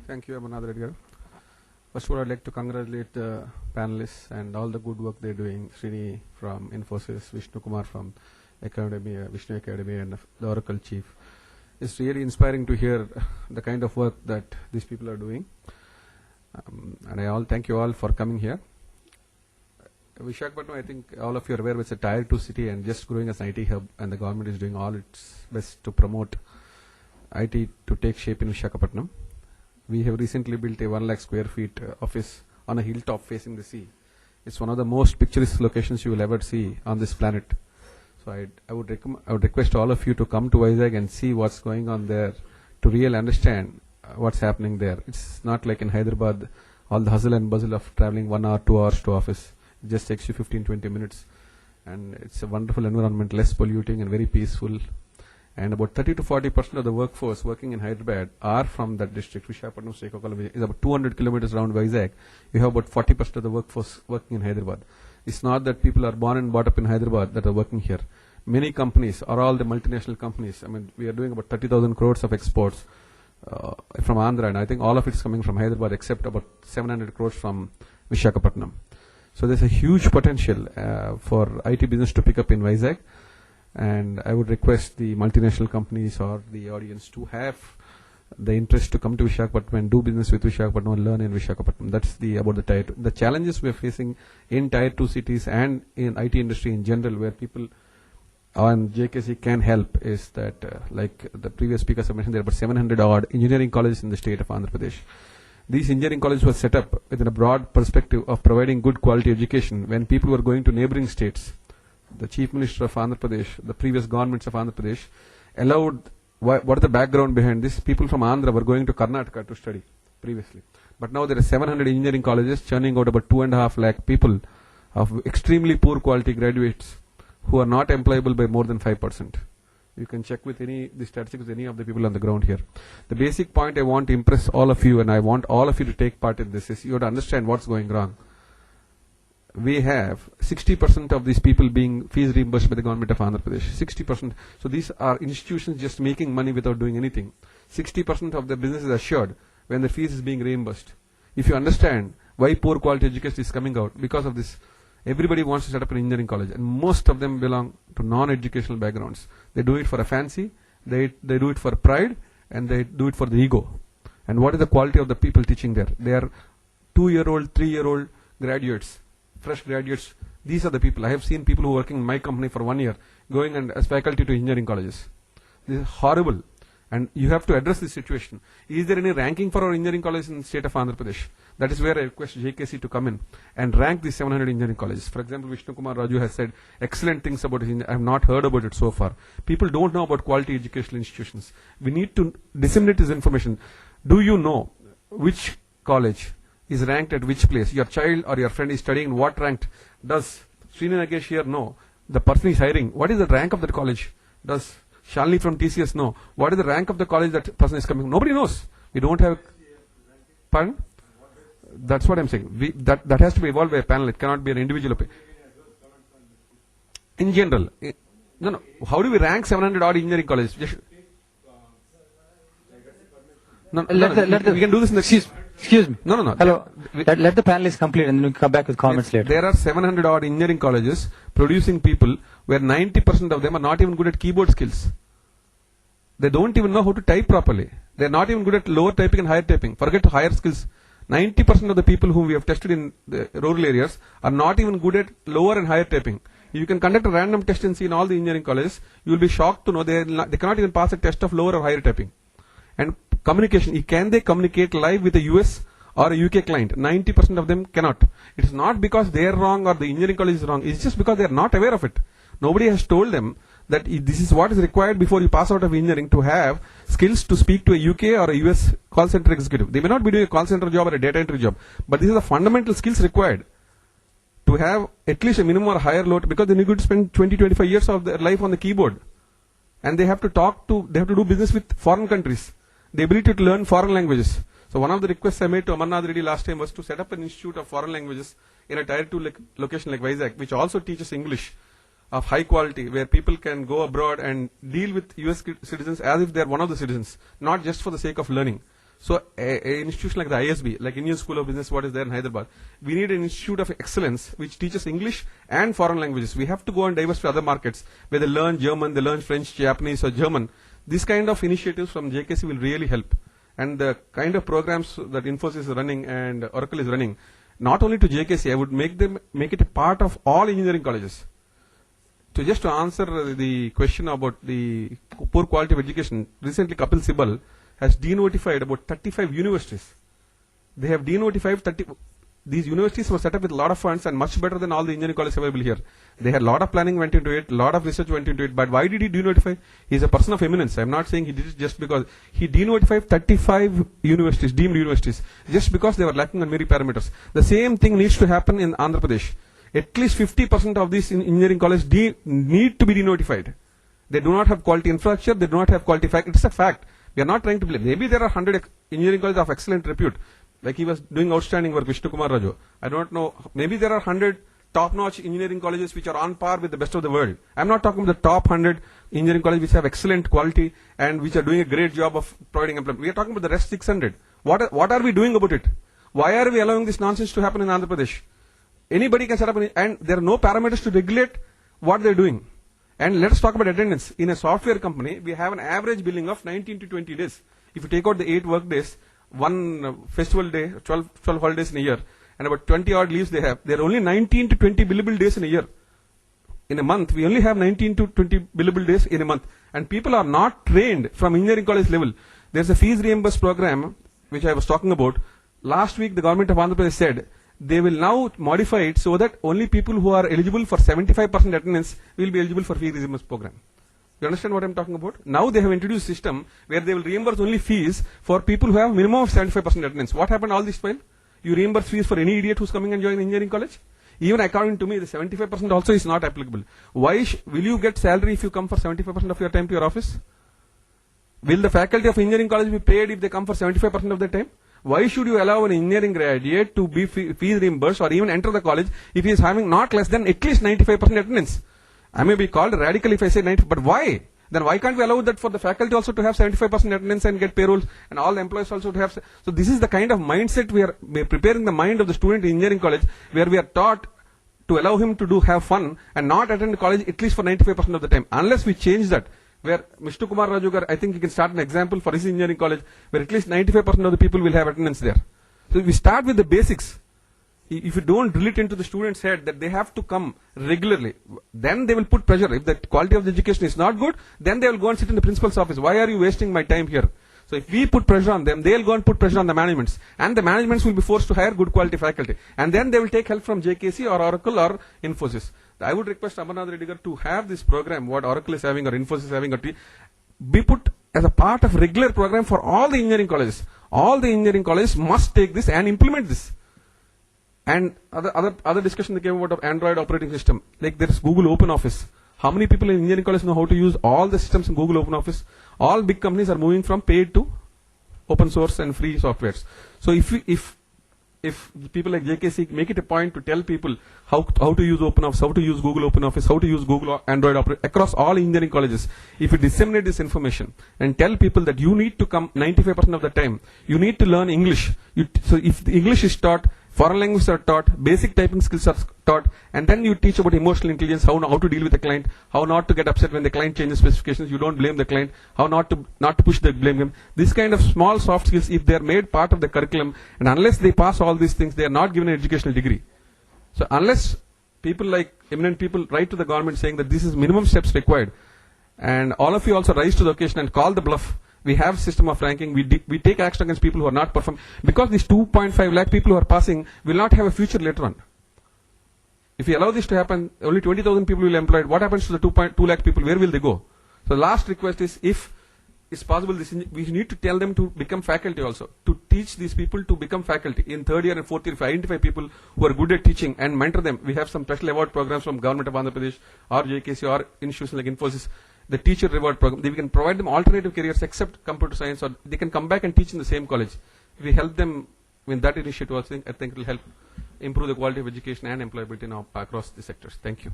Thank you, Amarnath Reddy garu. First of all, I'd like to congratulate the panelists and all the good work they're doing. Srini from Infosys, Vishnu Kumar from Vishnu Academy, and the Oracle Chief. It's really inspiring to hear the kind of work that these people are doing. And I thank you all for coming here. Visakhapatnam, I think all of you are aware, it's a tier 2 city and just growing as an IT hub, and the government is doing all its best to promote IT to take shape in Visakhapatnam. We have recently built a 1 lakh square feet office on a hilltop facing the sea. It's one of the most picturesque locations you will ever see on this planet. So I would request all of you to come to Vizag and see what's going on there to really understand what's happening there. It's not like in Hyderabad, all the hustle and bustle of traveling 1 hour, 2 hours to office. It just takes you 15-20 minutes. And it's a wonderful environment, less polluting and very peaceful. And about 30 to 40% of the workforce working in Hyderabad are from that district. Visakhapatnam Srikakulam is about 200 kilometers around Vizag. You have about 40% of the workforce working in Hyderabad. It's not that people are born and brought up in Hyderabad that are working here. Many companies, or all the multinational companies, I mean, we are doing about 30,000 crores of exports from Andhra, and I think all of it is coming from Hyderabad except about 700 crores from Visakhapatnam. So there's a huge potential for IT business to pick up in Vizag. And I would request the multinational companies or the audience to have the interest to come to Visakhapatnam and do business with Visakhapatnam and learn in Visakhapatnam. That's about the tier 2. The challenges we're facing in tier 2 cities and in IT industry in general, where people and JKC can help, is that like the previous speakers have mentioned, there are about 700 odd engineering colleges in the state of Andhra Pradesh. These engineering colleges were set up within a broad perspective of providing good quality education when people were going to neighboring states. The Chief Minister of Andhra Pradesh, the previous governments of Andhra Pradesh, allowed, what is the background behind this? People from Andhra were going to Karnataka to study previously. But now there are 700 engineering colleges churning out about 2.5 lakh people of extremely poor quality graduates who are not employable by more than 5%. You can check with the statistics with any of the people on the ground here. The basic point I want to impress all of you, and I want all of you to take part in this, is you have to understand what's going wrong. We have 60% of these people being fees reimbursed by the government of Andhra Pradesh. 60%. So these are institutions just making money without doing anything. 60% of the business is assured when the fees is being reimbursed. If you understand why poor quality education is coming out, because of this, everybody wants to set up an engineering college, and most of them belong to non-educational backgrounds. They do it for a fancy, they do it for pride, and they do it for the ego. And what is the quality of the people teaching there? They are 2-year-old, 3-year-old graduates. Fresh graduates. These are the people. I have seen people who are working in my company for 1 year going and as faculty to engineering colleges. This is horrible, and you have to address this situation. Is there any ranking for our engineering colleges in the state of Andhra Pradesh? That is where I request JKC to come in and rank these 700 engineering colleges. For example, Vishnu Kumar Raju has said excellent things about it. I have not heard about it so far. People don't know about quality educational institutions. We need to disseminate this information. Do you know which college is ranked at which place? Your child or your friend is studying what ranked? Does Srini Nagesh here know? The person is hiring, what is the rank of that college? Does Shalini from TCS know? What is the rank of the college that person is coming? Nobody knows. We don't have. Pardon? That's what I'm saying. That has to be evolved by a panel. It cannot be an individual opinion. In general, no. How do we rank 700 odd engineering colleges? We can do this in the. Excuse me. No. Hello. Let the panelists complete and then we come back with comments later. There are 700 odd engineering colleges producing people where 90% of them are not even good at keyboard skills. They don't even know how to type properly. They're not even good at lower typing and higher typing. Forget higher skills. 90% of the people whom we have tested in the rural areas are not even good at lower and higher typing. You can conduct a random test and see in all the engineering colleges, you will be shocked to know they cannot even pass a test of lower or higher typing. And communication, can they communicate live with a US or a UK client? 90% of them cannot. It is not because they are wrong or the engineering college is wrong. It's just because they are not aware of it. Nobody has told them that this is what is required before you pass out of engineering, to have skills to speak to a UK or a US call center executive. They may not be doing a call center job or a data entry job, but these are the fundamental skills required to have at least a minimum or higher load, because they need to spend 20-25 years of their life on the keyboard. And they have to do business with foreign countries. The ability to learn foreign languages. So one of the requests I made to Amarnath Reddy last time was to set up an institute of foreign languages in a tier 2 location like Vizag, which also teaches English of high quality, where people can go abroad and deal with US citizens as if they are one of the citizens, not just for the sake of learning. So a institution like the ISB, like Indian School of Business, what is there in Hyderabad, we need an institute of excellence which teaches English and foreign languages. We have to go and diversify other markets where they learn German, they learn French, Japanese or German. This kind of initiatives from JKC will really help. And the kind of programs that Infosys is running and Oracle is running, not only to JKC, I would make it a part of all engineering colleges. So just to answer the question about the poor quality of education, recently Kapil Sibal has denotified about 35 universities. They have denotified 30. These universities were set up with a lot of funds and much better than all the engineering colleges available here. They had a lot of planning went into it, a lot of research went into it. But why did he denotify? He's a person of eminence. I'm not saying he did it just because he denotified 35 universities, deemed universities, just because they were lacking on many parameters. The same thing needs to happen in Andhra Pradesh. At least 50% of these engineering colleges need to be denotified. They do not have quality infrastructure. They do not have quality fact. It's a fact. We are not trying to blame. Maybe there are 100 engineering colleges of excellent repute. Like he was doing outstanding work, Vishnu Kumar Raju. I don't know. Maybe there are 100 top-notch engineering colleges which are on par with the best of the world. I'm not talking about the top 100 engineering colleges which have excellent quality and which are doing a great job of providing employment. We are talking about the rest 600. What are we doing about it? Why are we allowing this nonsense to happen in Andhra Pradesh? Anybody can set up, and there are no parameters to regulate what they're doing. And let us talk about attendance. In a software company, we have an average billing of 19 to 20 days. If you take out the 8 work days, one festival day, 12 holidays in a year, and about 20 odd leaves they have. There are only 19 to 20 billable days in a year. In a month, we only have 19 to 20 billable days in a month. And people are not trained from engineering college level. There's a fees reimbursed program, which I was talking about. Last week, the government of Andhra Pradesh said they will now modify it so that only people who are eligible for 75% attendance will be eligible for fee reimbursed program. You understand what I'm talking about? Now they have introduced a system where they will reimburse only fees for people who have minimum of 75% attendance. What happened all this while? You reimburse fees for any idiot who's coming and joining engineering college? Even according to me, the 75% also is not applicable. Why will you get salary if you come for 75% of your time to your office? Will the faculty of engineering college be paid if they come for 75% of their time? Why should you allow an engineering graduate to be fees reimbursed or even enter the college if he is having not less than at least 95% attendance? I may be called radical if I say 90, but why? Then why can't we allow that for the faculty also to have 75% attendance and get payrolls and all the employees also to have? So this is the kind of mindset we are preparing the mind of the student in engineering college, where we are taught to allow him to have fun and not attend college at least for 95% of the time. Unless we change that, where Mr. Kumar Raju, I think he can start an example for his engineering college where at least 95% of the people will have attendance there. So we start with the basics. If you don't drill it into the student's head that they have to come regularly, then they will put pressure. If the quality of the education is not good, then they will go and sit in the principal's office. Why are you wasting my time here? So if we put pressure on them, they'll go and put pressure on the managements. And the managements will be forced to hire good quality faculty. And then they will take help from JKC or Oracle or Infosys. I would request Amarnath Reddy to have this program, what Oracle is having or Infosys is having, or be put as a part of regular program for all the engineering colleges. All the engineering colleges must take this and implement this. And other discussion that came about Android operating system, like there is Google Open Office. How many people in engineering college know how to use all the systems in Google Open Office? All big companies are moving from paid to open source and free softwares. So if people like JKC make it a point to tell people how to use Open Office, how to use Google Open Office, how to use Google Android across all engineering colleges, if you disseminate this information and tell people that you need to come 95% of the time, you need to learn English. So if the English is taught, foreign languages are taught, basic typing skills are taught, and then you teach about emotional intelligence, how to deal with the client, how not to get upset when the client changes specifications, you don't blame the client, how not to push the blame game. This kind of small soft skills, if they are made part of the curriculum, and unless they pass all these things, they are not given an educational degree. So unless people like eminent people write to the government saying that this is minimum steps required, and all of you also rise to the occasion and call the bluff. We have system of ranking. We take action against people who are not performing, because these 2.5 lakh people who are passing will not have a future later on. If we allow this to happen, only 20,000 people will be employed. What happens to the 2.2 lakh people? Where will they go? So the last request is, if it's possible, we need to tell them to become faculty also, to teach these people to become faculty. In third year and fourth year, if I identify people who are good at teaching and mentor them, we have some special award programs from Government of Andhra Pradesh or JKC or institutions like Infosys, the teacher reward program. We can provide them alternative careers except computer science, or they can come back and teach in the same college. If we help them in that initiative, I think it will help improve the quality of education and employability now across the sectors. Thank you.